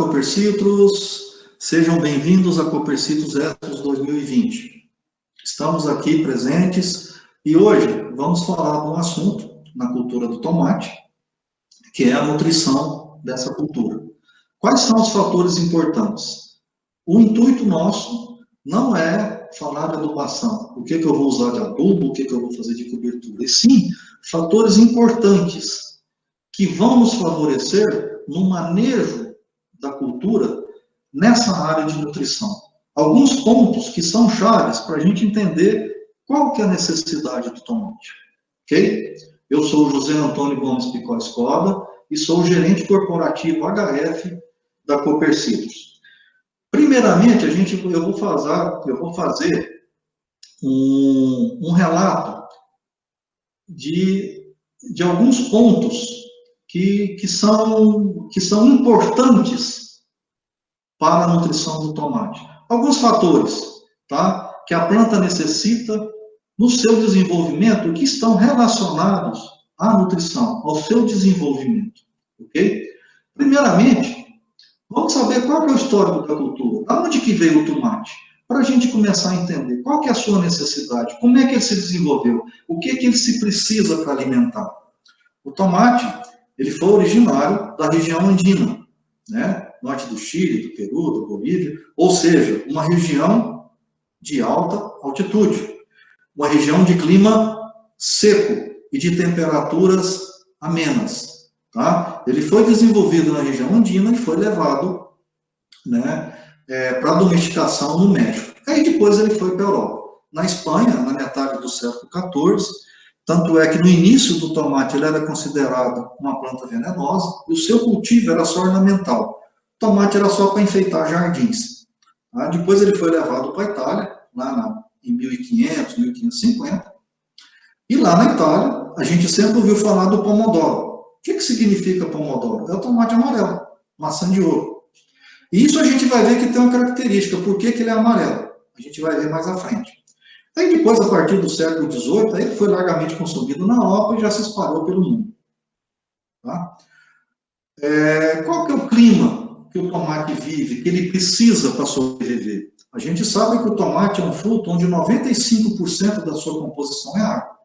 Copercitros, sejam bem-vindos a Copercitros Extras 2020. Estamos aqui presentes e hoje vamos falar de um assunto na cultura do tomate, que é a nutrição dessa cultura. Quais são os fatores importantes? O intuito nosso não é falar de adubação, o que eu vou usar de adubo, o que eu vou fazer de cobertura, e sim fatores importantes que vão nos favorecer no manejo da cultura nessa área de nutrição. Alguns pontos que são chaves para a gente entender qual que é a necessidade do tomate. Ok? Eu sou o José Antônio Gomes Picó Escoda e sou o gerente corporativo HF da Copercitros. Primeiramente, eu vou fazer um relato de alguns pontos que são importantes para a nutrição do tomate. Alguns fatores, tá, que a planta necessita no seu desenvolvimento que estão relacionados à nutrição, ao seu desenvolvimento, ok? Primeiramente, vamos saber qual é o histórico da cultura, de onde que veio o tomate, para a gente começar a entender qual que é a sua necessidade, como é que ele se desenvolveu, o que ele se precisa para alimentar. O tomate, ele foi originário da região andina, né? Norte do Chile, do Peru, da Bolívia, ou seja, uma região de alta altitude, uma região de clima seco e de temperaturas amenas, tá? Ele foi desenvolvido na região andina e foi levado, né, para domesticação no México. Aí depois ele foi para a Europa. Na Espanha, na metade do século XIV, tanto é que no início do tomate ele era considerado uma planta venenosa e o seu cultivo era só ornamental. O tomate era só para enfeitar jardins. Tá? Depois ele foi levado para a Itália, lá em 1500, 1550. E lá na Itália, a gente sempre ouviu falar do pomodoro. O que significa pomodoro? É o tomate amarelo, maçã de ouro. E isso a gente vai ver que tem uma característica. Por que ele é amarelo? A gente vai ver mais à frente. Aí depois, a partir do século XVIII, ele foi largamente consumido na Europa e já se espalhou pelo mundo. Tá? Qual que é o clima que o tomate vive, que ele precisa para sobreviver? A gente sabe que o tomate é um fruto onde 95% da sua composição é água.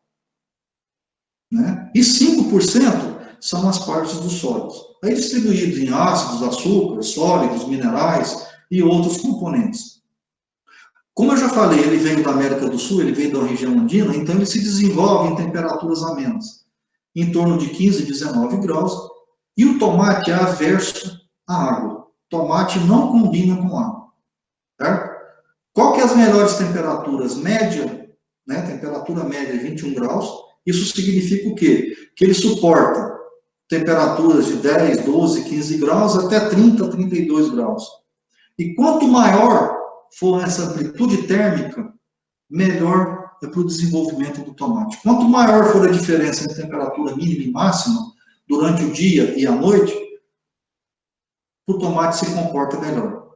Né? E 5% são as partes dos sólidos. Aí distribuídos em ácidos, açúcares, sólidos, minerais e outros componentes. Como eu já falei, ele veio da América do Sul, ele veio da região andina, então ele se desenvolve em temperaturas amenas, em torno de 15, 19 graus, e o tomate é averso à água. O tomate não combina com água. Certo? Qual que é as melhores temperaturas? Média, né, temperatura média é 21 graus, isso significa o quê? Que ele suporta temperaturas de 10, 12, 15 graus até 30, 32 graus. E quanto maior for essa amplitude térmica, melhor é para o desenvolvimento do tomate. Quanto maior for a diferença entre temperatura mínima e máxima, durante o dia e a noite, o tomate se comporta melhor.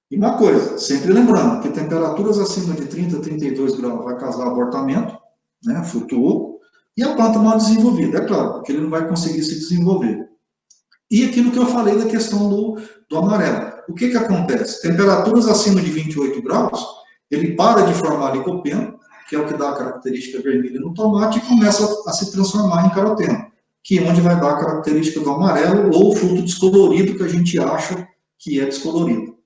E uma coisa, sempre lembrando, que temperaturas acima de 30, 32 graus vai causar abortamento, né, fruto, e a planta mal desenvolvida, é claro, porque ele não vai conseguir se desenvolver. E aquilo que eu falei da questão do amarelo. O que acontece? Temperaturas acima de 28 graus, ele para de formar licopeno, que é o que dá a característica vermelha no tomate, e começa a se transformar em caroteno, que é onde vai dar a característica do amarelo ou o fruto descolorido que a gente acha que é descolorido.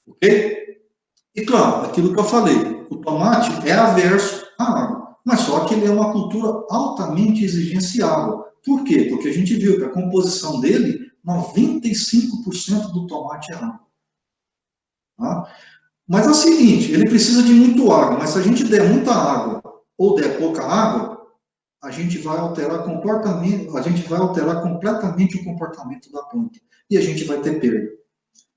Ok? E claro, aquilo que eu falei, o tomate é averso à água, mas só que ele é uma cultura altamente exigenciável. Por quê? Porque a gente viu que a composição dele, 95% do tomate é água. Tá? Mas é o seguinte, ele precisa de muito água, mas se a gente der muita água ou der pouca água, a gente vai alterar comportamento, a gente vai alterar completamente o comportamento da planta. E a gente vai ter perda.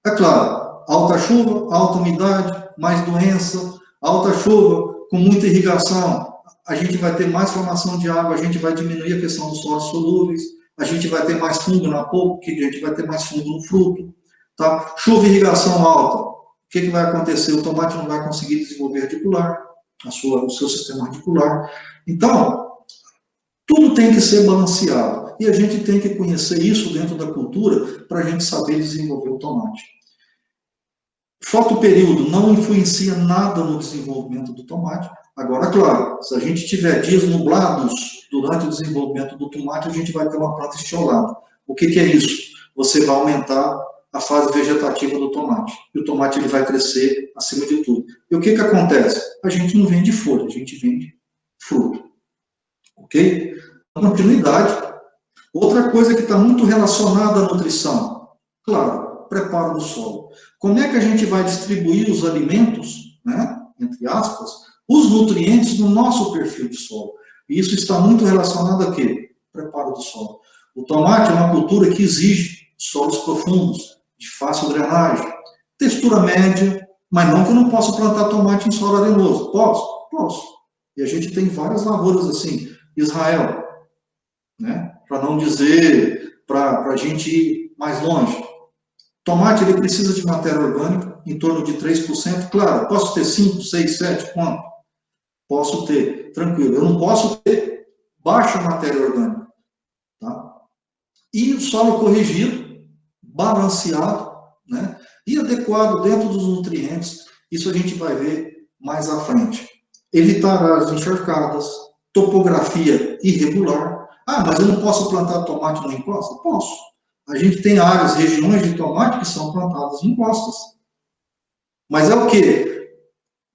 É claro, alta chuva, alta umidade, mais doença, alta chuva, com muita irrigação, a gente vai ter mais formação de água, a gente vai diminuir a questão dos sólidos solúveis, a gente vai ter mais fungo na polpa, a gente vai ter mais fungo no fruto. Tá? Chuva e irrigação alta, o que vai acontecer? O tomate não vai conseguir desenvolver radicular, o seu sistema radicular. Então, tudo tem que ser balanceado. E a gente tem que conhecer isso dentro da cultura para a gente saber desenvolver o tomate. Fotoperíodo não influencia nada no desenvolvimento do tomate. Agora, claro, se a gente tiver dias nublados durante o desenvolvimento do tomate, a gente vai ter uma planta estiolada. O que é isso? Você vai aumentar a fase vegetativa do tomate. E o tomate ele vai crescer acima de tudo. E o que acontece? A gente não vende folha, a gente vende fruto. Ok? Continuidade. Outra coisa que está muito relacionada à nutrição. Claro, preparo do solo. Como é que a gente vai distribuir os alimentos, né, entre aspas, os nutrientes no nosso perfil de solo? E isso está muito relacionado a quê? Preparo do solo. O tomate é uma cultura que exige solos profundos, de fácil drenagem, textura média, mas não que eu não possa plantar tomate em solo arenoso. Posso? Posso. E a gente tem várias lavouras assim. Israel, né? Para não dizer, para a gente ir mais longe. Tomate, ele precisa de matéria orgânica, em torno de 3%. Claro, posso ter 5, 6, 7, quanto? Posso ter, tranquilo. Eu não posso ter baixa matéria orgânica. Tá? E o solo corrigido, balanceado, né? E adequado dentro dos nutrientes. Isso a gente vai ver mais à frente. Evitar áreas encharcadas, topografia irregular. Ah, mas eu não posso plantar tomate na encosta? Posso. A gente tem áreas, regiões de tomate que são plantadas em encostas. Mas é o quê?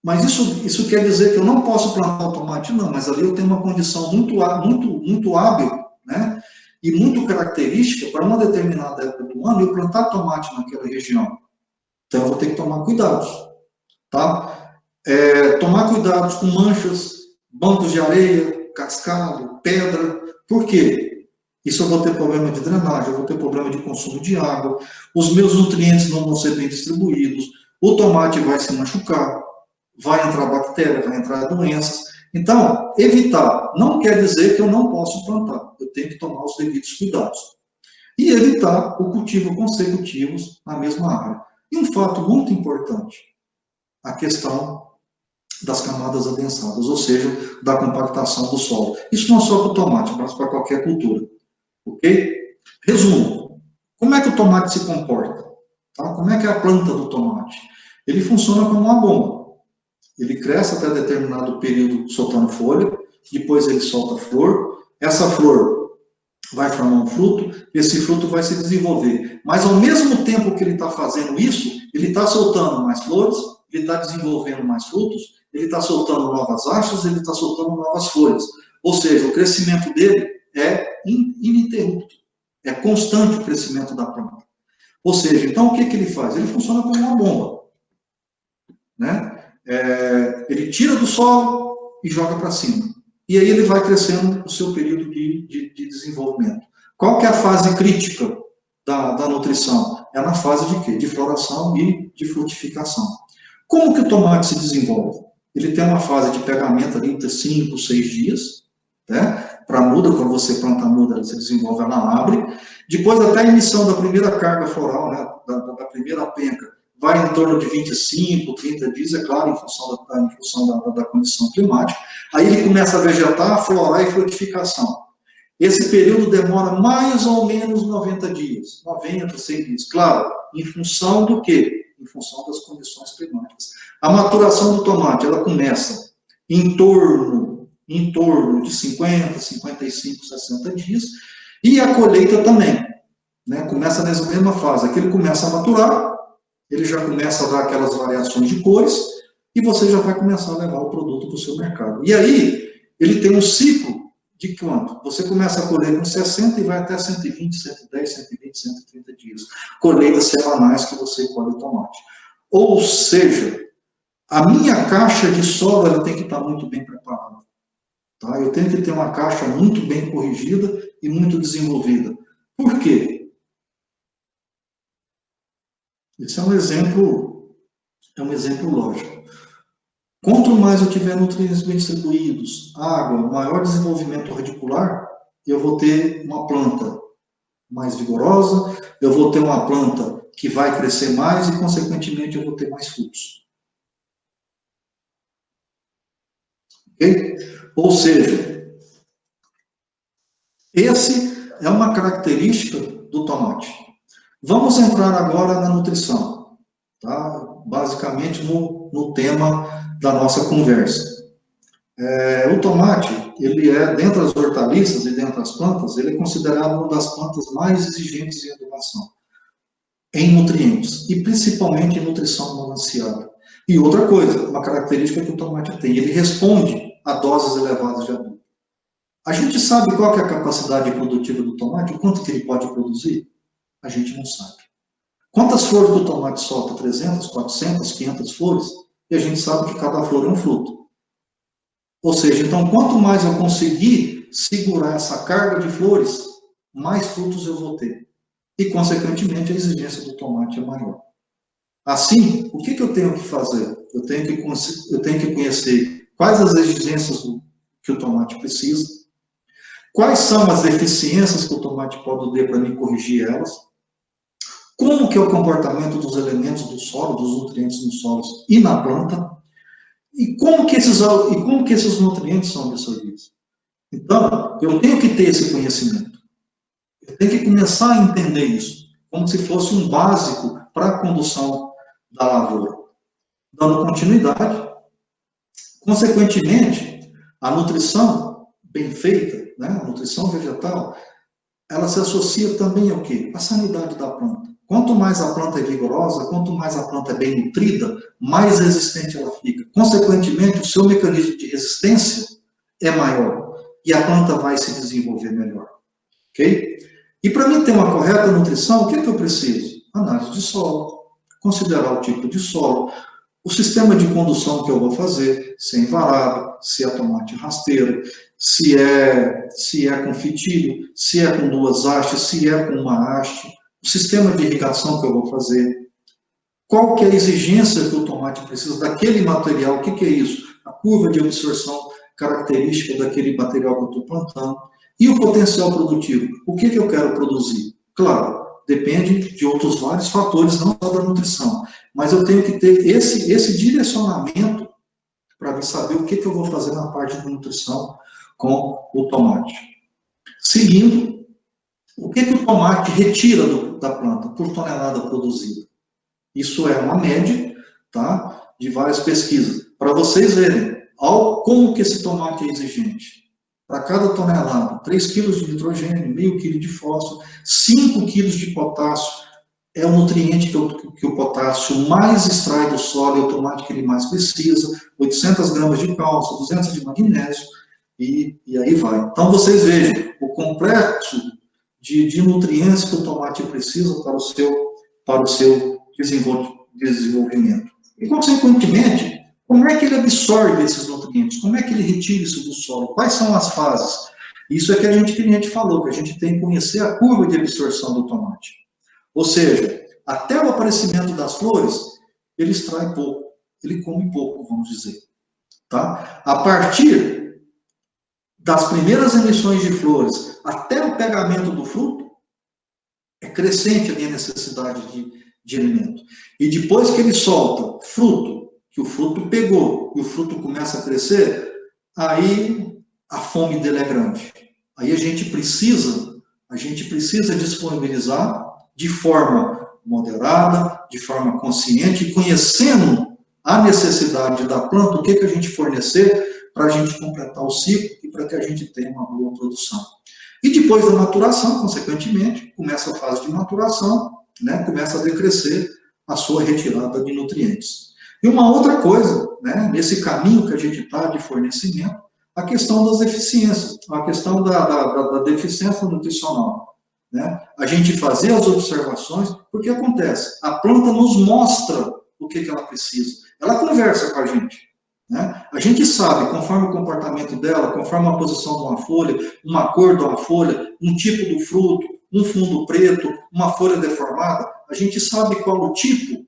Mas isso quer dizer que eu não posso plantar o tomate? Não, mas ali eu tenho uma condição muito hábil, né? E muito característica para uma determinada época do ano eu plantar tomate naquela região. Então eu vou ter que tomar cuidados, tá? Tomar cuidados com manchas, bancos de areia, cascalho, pedra. Por quê? Isso eu vou ter problema de drenagem, eu vou ter problema de consumo de água, os meus nutrientes não vão ser bem distribuídos, o tomate vai se machucar, vai entrar bactéria, vai entrar doenças. Então, evitar não quer dizer que eu não posso plantar, eu tenho que tomar os devidos cuidados. E evitar o cultivo consecutivos na mesma área. E um fato muito importante, a questão das camadas adensadas, ou seja, da compactação do solo. Isso não só para o tomate, mas para qualquer cultura. Ok? Resumo. Como é que o tomate se comporta? Tá? Como é que é a planta do tomate? Ele funciona como uma bomba. Ele cresce até determinado período soltando folha, depois ele solta flor. Essa flor vai formar um fruto, esse fruto vai se desenvolver. Mas ao mesmo tempo que ele está fazendo isso, ele está soltando mais flores, ele está desenvolvendo mais frutos, ele está soltando novas hastas, ele está soltando novas folhas. Ou seja, o crescimento dele é ininterrupto, é constante o crescimento da planta. Ou seja, então o que ele faz? Ele funciona como uma bomba, né? Ele tira do solo e joga para cima. E aí ele vai crescendo o seu período de desenvolvimento. Qual que é a fase crítica da nutrição? É na fase de quê? De floração e de frutificação. Como que o tomate se desenvolve? Ele tem uma fase de pegamento ali de 5, 6 dias, né? Para a muda, quando você planta a muda, ela se desenvolve, ela abre. Depois, até a emissão da primeira carga floral, né? da primeira penca, vai em torno de 25, 30 dias, é claro, em função da condição climática. Aí ele começa a vegetar, florar e frutificação. Esse período demora mais ou menos 90 dias, 90, 100 dias. Claro, em função do quê? Em função das condições climáticas. A maturação do tomate, ela começa em torno de 50, 55, 60 dias, e a colheita também, né? Começa nessa mesma fase. Aqui ele começa a maturar, ele já começa a dar aquelas variações de cores, e você já vai começar a levar o produto para o seu mercado. E aí, ele tem um ciclo de quanto? Você começa a colher com 60 e vai até 120, 110, 120, 130 dias. Colheitas semanais que você colhe o tomate. Ou seja, a minha caixa de solo ela tem que estar muito bem preparada. Tá? Eu tenho que ter uma caixa muito bem corrigida e muito desenvolvida. Por quê? Esse é um exemplo lógico. Quanto mais eu tiver nutrientes bem distribuídos, água, maior desenvolvimento radicular, eu vou ter uma planta mais vigorosa, eu vou ter uma planta que vai crescer mais e, consequentemente, eu vou ter mais frutos. Ok? Ou seja, esse é uma característica do tomate. Vamos entrar agora na nutrição, tá? Basicamente no tema da nossa conversa. O tomate, ele é, dentre as hortaliças e dentre as plantas, ele é considerado uma das plantas mais exigentes em adubação, em nutrientes, e principalmente em nutrição balanceada. E outra coisa, uma característica que o tomate tem, ele responde a doses elevadas de adubo. A gente sabe qual que é a capacidade produtiva do tomate, o quanto que ele pode produzir? A gente não sabe. Quantas flores do tomate solta? 300, 400, 500 flores? E a gente sabe que cada flor é um fruto. Ou seja, então, quanto mais eu conseguir segurar essa carga de flores, mais frutos eu vou ter. E, consequentemente, a exigência do tomate é maior. Assim, o que eu tenho que fazer? Eu tenho que conhecer quais as exigências que o tomate precisa, quais são as deficiências que o tomate pode ter para me corrigir elas, como que é o comportamento dos elementos do solo, dos nutrientes nos solos e na planta, e como que esses nutrientes são absorvidos. Então, eu tenho que ter esse conhecimento. Eu tenho que começar a entender isso, como se fosse um básico para a condução da lavoura. Dando continuidade, consequentemente, a nutrição bem feita, né, a nutrição vegetal, ela se associa também ao quê? À sanidade da planta. Quanto mais a planta é vigorosa, quanto mais a planta é bem nutrida, mais resistente ela fica. Consequentemente, o seu mecanismo de resistência é maior e a planta vai se desenvolver melhor. Ok? E para mim ter uma correta nutrição, o que eu preciso? Análise de solo, considerar o tipo de solo, o sistema de condução que eu vou fazer, se é envarado, se é tomate rasteiro, se é com fitilho, se é com duas hastes, se é com uma haste, o sistema de irrigação que eu vou fazer, qual que é a exigência que o tomate precisa daquele material, o que é isso? A curva de absorção característica daquele material que eu estou plantando, e o potencial produtivo, o que eu quero produzir? Claro, depende de outros vários fatores, não só da nutrição, mas eu tenho que ter esse direcionamento para saber o que eu vou fazer na parte de nutrição com o tomate. Seguindo, o que o tomate retira da planta por tonelada produzida? Isso é uma média, tá, de várias pesquisas. Para vocês verem como que esse tomate é exigente. Para cada tonelada, 3 kg de nitrogênio, meio quilo de fósforo, 5 kg de potássio, é o nutriente que o potássio mais extrai do solo, é o tomate que ele mais precisa, 800 gramas de cálcio, 200 de magnésio, e aí vai. Então, vocês vejam o complexo de nutrientes que o tomate precisa para o seu desenvolvimento. E, consequentemente, como é que ele absorve esses nutrientes? Como é que ele retira isso do solo? Quais são as fases? Isso é que a gente falou, que a gente tem que conhecer a curva de absorção do tomate. Ou seja, até o aparecimento das flores, ele extrai pouco, ele come pouco, vamos dizer. Tá? A partir das primeiras emissões de flores até o pegamento do fruto, é crescente a minha necessidade de alimento. E depois que ele solta fruto, que o fruto pegou e o fruto começa a crescer, aí a fome dele é grande. Aí a gente precisa disponibilizar de forma moderada, de forma consciente, conhecendo a necessidade da planta, o que a gente fornecer para a gente completar o ciclo e para que a gente tenha uma boa produção. E depois da maturação, consequentemente, começa a fase de maturação, né, começa a decrescer a sua retirada de nutrientes. E uma outra coisa, né, nesse caminho que a gente está de fornecimento, a questão das deficiências, a questão da deficiência nutricional. Né? A gente fazer as observações, porque acontece, a planta nos mostra o que ela precisa, ela conversa com a gente. Né? A gente sabe, conforme o comportamento dela, conforme a posição de uma folha, uma cor de uma folha, um tipo do fruto, um fundo preto, uma folha deformada, a gente sabe qual o tipo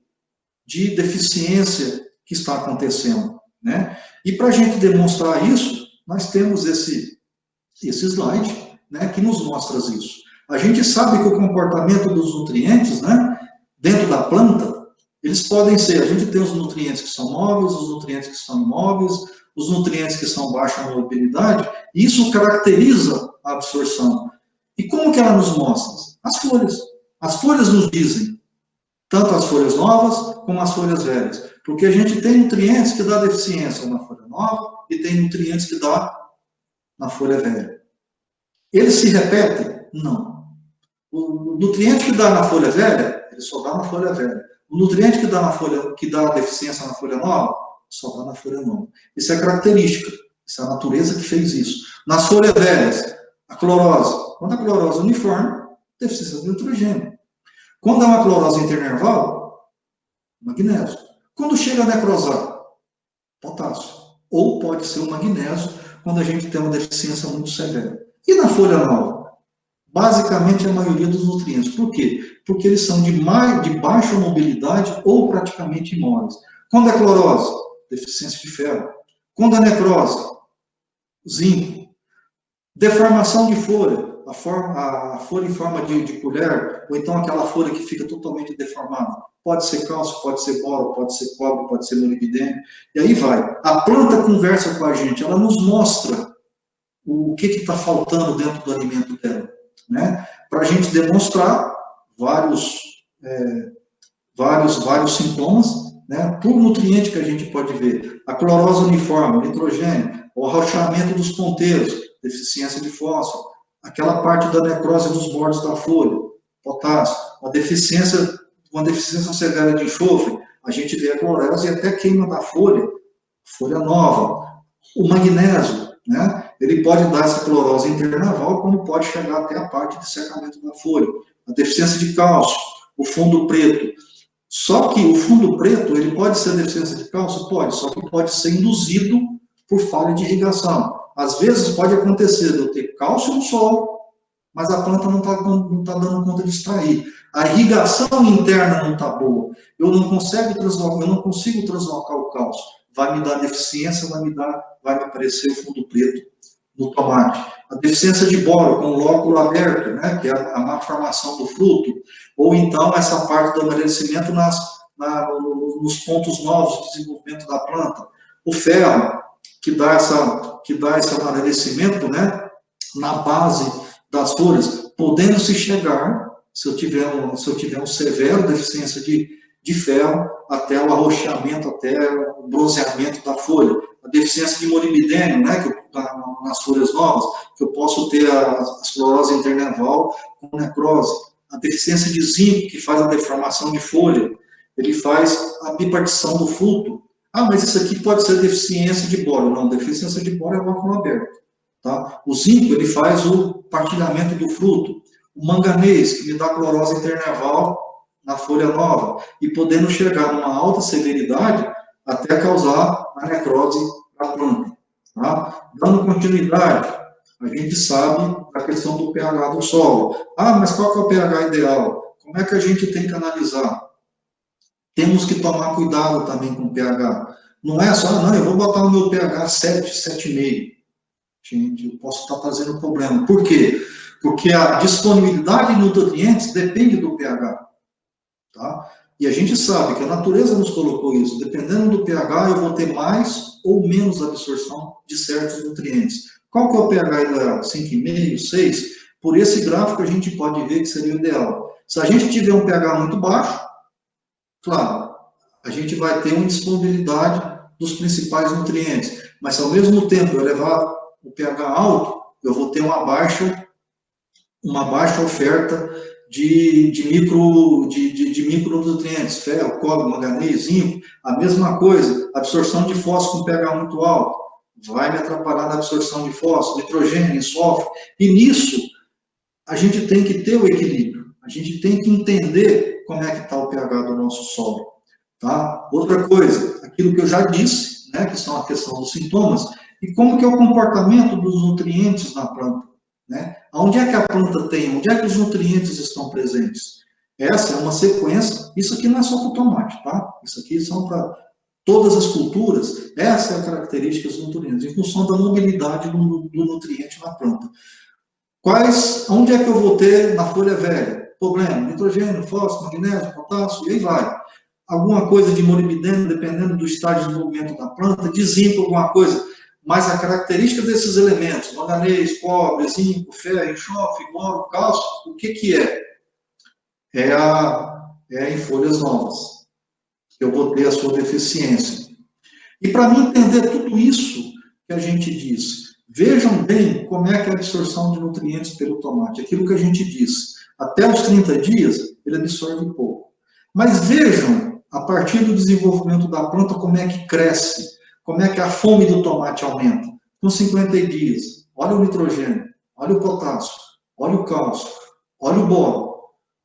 de deficiência que está acontecendo. Né? E para a gente demonstrar isso, nós temos esse slide, né, que nos mostra isso. A gente sabe que o comportamento dos nutrientes, né, dentro da planta, eles podem ser, a gente tem os nutrientes que são móveis, os nutrientes que são imóveis, os nutrientes que são baixa mobilidade, e isso caracteriza a absorção. E como que ela nos mostra? As folhas. As folhas nos dizem, tanto as folhas novas como as folhas velhas. Porque a gente tem nutrientes que dá deficiência na folha nova e tem nutrientes que dá na folha velha. Eles se repetem? Não. O nutriente que dá na folha velha, ele só dá na folha velha. O nutriente que dá na folha, que dá deficiência na folha nova, só dá na folha nova. Isso é característica. Isso é a natureza que fez isso. Nas folhas velhas, a clorose. Quando a clorose é uniforme, deficiência de nitrogênio. Quando é uma clorose internerval, magnésio. Quando chega a necrosar, potássio. Ou pode ser o magnésio, quando a gente tem uma deficiência muito severa. E na folha nova? Basicamente a maioria dos nutrientes. Por quê? Porque eles são de baixa mobilidade ou praticamente imóveis. Quando é clorose? Deficiência de ferro. Quando é necrose? Zinco. Deformação de folha. A folha em forma de colher, ou então aquela folha que fica totalmente deformada. Pode ser cálcio, pode ser boro, pode ser cobre, pode ser molibdênio. E aí vai. A planta conversa com a gente, ela nos mostra o que está faltando dentro do alimento dela, né? Para a gente demonstrar vários sintomas, né? Por nutriente que a gente pode ver. A clorose uniforme, o nitrogênio, o arrochamento dos ponteiros, deficiência de fósforo, aquela parte da necrose dos bordos da folha, potássio, uma deficiência severa de enxofre, a gente vê a clorose e até queima da folha nova. O magnésio, né? Ele pode dar essa clorose internaval, como pode chegar até a parte de secamento da folha. A deficiência de cálcio, o fundo preto. Só que o fundo preto, ele pode ser deficiência de cálcio? Pode, só que pode ser induzido por falha de irrigação. Às vezes pode acontecer de eu ter cálcio no solo, mas a planta não está dando conta de extrair. A irrigação interna não está boa. Eu não consigo translocar o cálcio. Vai me dar deficiência, vai me aparecer o fundo preto no tomate. A deficiência de boro, com o lóculo aberto, né, que é a má formação do fruto, ou então essa parte do amadurecimento nos pontos novos de desenvolvimento da planta. O ferro, que dá esse amadurecimento, né, na base das folhas, podendo se chegar, se eu tiver um severo deficiência de ferro, até o arrochamento, até o bronzeamento da folha. A deficiência de molibdênio, né, nas folhas novas, que eu posso ter a esclerose internerval com necrose. A deficiência de zinco, que faz a deformação de folha, ele faz a bipartição do fruto. Ah, mas isso aqui pode ser deficiência de boro. Não, deficiência de boro é o óculo aberto. Tá? O zinco, ele faz o partilhamento do fruto. O manganês, que me dá clorose internerval na folha nova, e podendo chegar numa alta severidade até causar a necrose da planta. Tá? Dando continuidade, a gente sabe a questão do pH do solo. Ah, mas qual que é o pH ideal? Como é que a gente tem que analisar? Temos que tomar cuidado também com o pH. Não é só, não, eu vou botar o meu pH 7, 7,5. Gente, eu posso estar trazendo problema. Por quê? Porque a disponibilidade de nutrientes depende do pH. Tá? E a gente sabe que a natureza nos colocou isso. Dependendo do pH, eu vou ter mais ou menos absorção de certos nutrientes. Qual que é o pH ideal? 5,5, 6? Por esse gráfico, a gente pode ver que seria o ideal. Se a gente tiver um pH muito baixo, claro, a gente vai ter uma disponibilidade dos principais nutrientes. Mas se ao mesmo tempo eu levar o pH alto, eu vou ter uma baixa oferta de micronutrientes, ferro, cobre, manganês, zinco. A mesma coisa, absorção de fósforo com pH muito alto, vai me atrapalhar na absorção de fósforo, nitrogênio, enxofre. E nisso, a gente tem que ter o equilíbrio. A gente tem que entender como é que está o pH do nosso solo. Tá? Outra coisa, aquilo que eu já disse, né, que são a questão dos sintomas, e como que é o comportamento dos nutrientes na planta. Né? Onde é que a planta tem? Onde é que os nutrientes estão presentes? Essa é uma sequência. Isso aqui não é só para o tomate, tá? Isso aqui são para todas as culturas. Essa é a característica dos nutrientes, em função da mobilidade do nutriente na planta. Onde é que eu vou ter na folha velha? Problema, nitrogênio, fósforo, magnésio, potássio, e aí vai. Alguma coisa de molibdênio, dependendo do estágio de desenvolvimento da planta, de zinco, alguma coisa. mas a característica desses elementos, manganês, cobre, zinco, ferro, enxofre, boro, cálcio, o que que é? É em folhas novas. Eu vou ter a sua deficiência. E para mim entender tudo isso que a gente diz, vejam bem como é que é a absorção de nutrientes pelo tomate. Aquilo que a gente disse, até os 30 dias, ele absorve pouco. Mas vejam, a partir do desenvolvimento da planta, como é que cresce, como é que a fome do tomate aumenta. Com 50 dias, olha o nitrogênio, olha o potássio, olha o cálcio, olha o boro.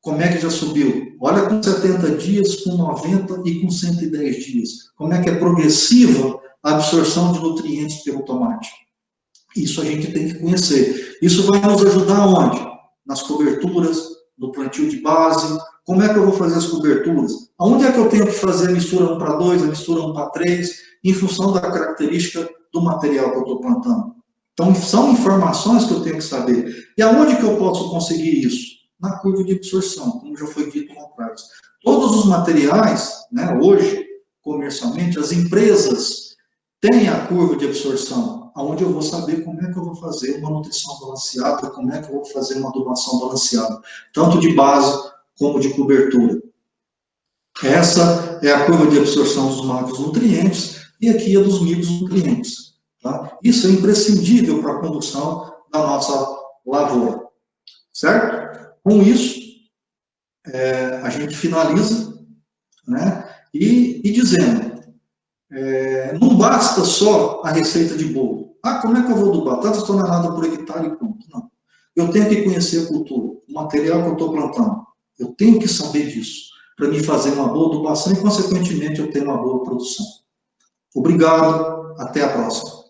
Como é que já subiu? Olha com 70 dias, com 90 e com 110 dias. Como é que é progressiva a absorção de nutrientes pelo tomate. Isso a gente tem que conhecer. Isso vai nos ajudar onde? Nas coberturas, no plantio de base. Como é que eu vou fazer as coberturas? Aonde é que eu tenho que fazer a mistura 1 para 2, a mistura 1 para 3, em função da característica do material que eu estou plantando? Então, são informações que eu tenho que saber. E aonde que eu posso conseguir isso? Na curva de absorção, como já foi dito lá atrás. Todos os materiais, né, hoje, comercialmente, as empresas têm a curva de absorção, onde eu vou saber como é que eu vou fazer uma nutrição balanceada, como é que eu vou fazer uma adubação balanceada, tanto de base como de cobertura. Essa é a curva de absorção dos macronutrientes e aqui a dos micronutrientes. Tá? Isso é imprescindível para a condução da nossa lavoura. Certo? Com isso, a gente finaliza, né? E dizendo, não basta só a receita de bolo. Ah, como é que eu vou adubar? Tantas toneladas por hectare e pronto. Não. Eu tenho que conhecer a cultura, o material que eu estou plantando. Eu tenho que saber disso, para me fazer uma boa adubação e, consequentemente, eu ter uma boa produção. Obrigado, até a próxima.